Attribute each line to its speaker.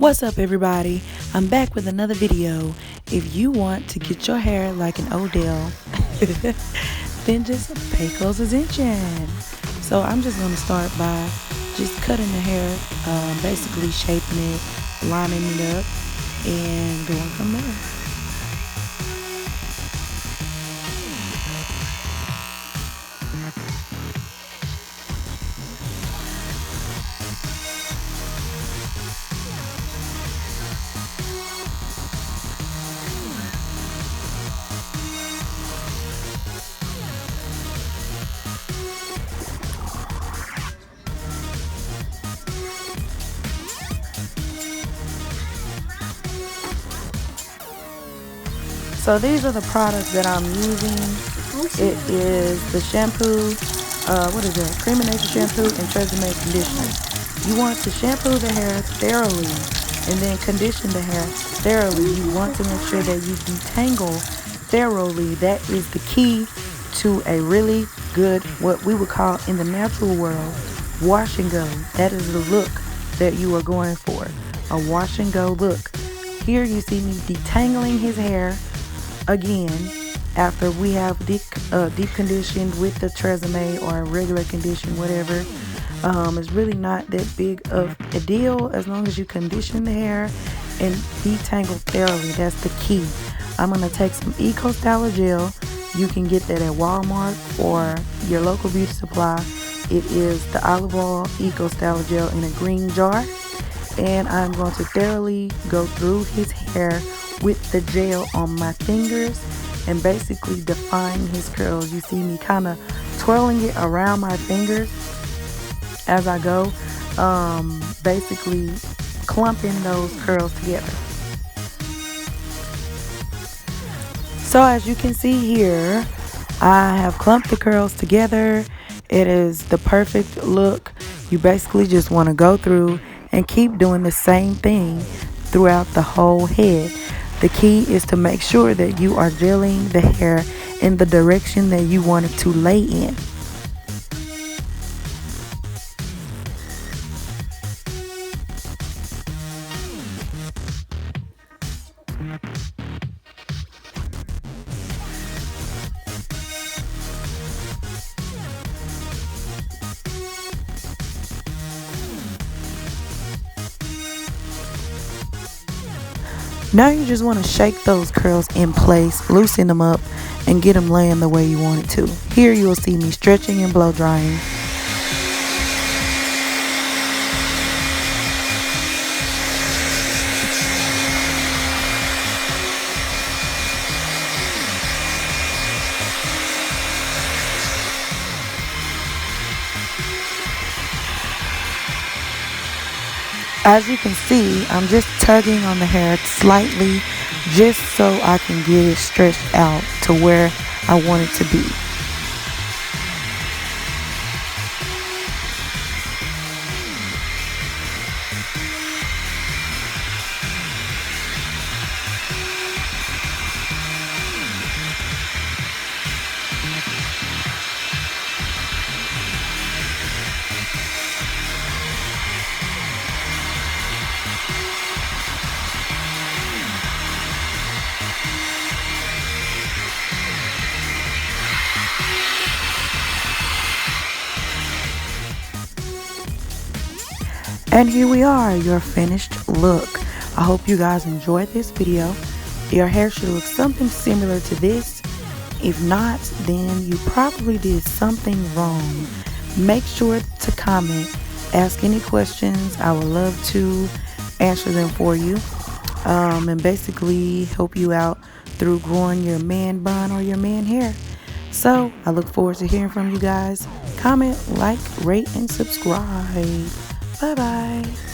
Speaker 1: What's up, everybody? I'm back with another video. If you want to get your hair like an Odell, then just pay close attention. So I'm just going to start by just cutting the hair, basically shaping it, lining it up, and going from there. So these are the products that I'm using. It is the shampoo, Cream of Nature shampoo and Tresemme conditioner. You want to shampoo the hair thoroughly and then condition the hair thoroughly. You want to make sure that you detangle thoroughly. That is the key to a really good, what we would call in the natural world, wash and go. That is the look that you are going for, a wash and go look. Here you see me detangling his hair again after we have deep conditioned with the Tresemme or regular condition, whatever. It's really not that big of a deal as long as you condition the hair and detangle thoroughly. That's the key. I'm going to take some Eco Styler gel. You can get that at Walmart or your local beauty supply. It is the olive oil Eco Styler gel in a green jar. And I'm going to thoroughly go through his hair with the gel on my fingers and basically define his curls. You see me kind of twirling it around my fingers as I go, basically clumping those curls together. So as you can see here, I have clumped the curls together. It is the perfect look. You basically just want to go through and keep doing the same thing throughout the whole head. The key is to make sure that you are gelling the hair in the direction that you want it to lay in. Now you just want to shake those curls in place, loosen them up, and get them laying the way you want it to. Here you will see me stretching and blow drying. As you can see, I'm just tugging on the hair slightly just so I can get it stretched out to where I want it to be. And here we are, your finished look. I hope you guys enjoyed this video. Your hair should look something similar to this. If not, then you probably did something wrong. Make sure to comment, ask any questions. I would love to answer them for you, and basically help you out through growing your man bun or your man hair. So I look forward to hearing from you guys. Comment, like, rate, and subscribe. Bye-bye.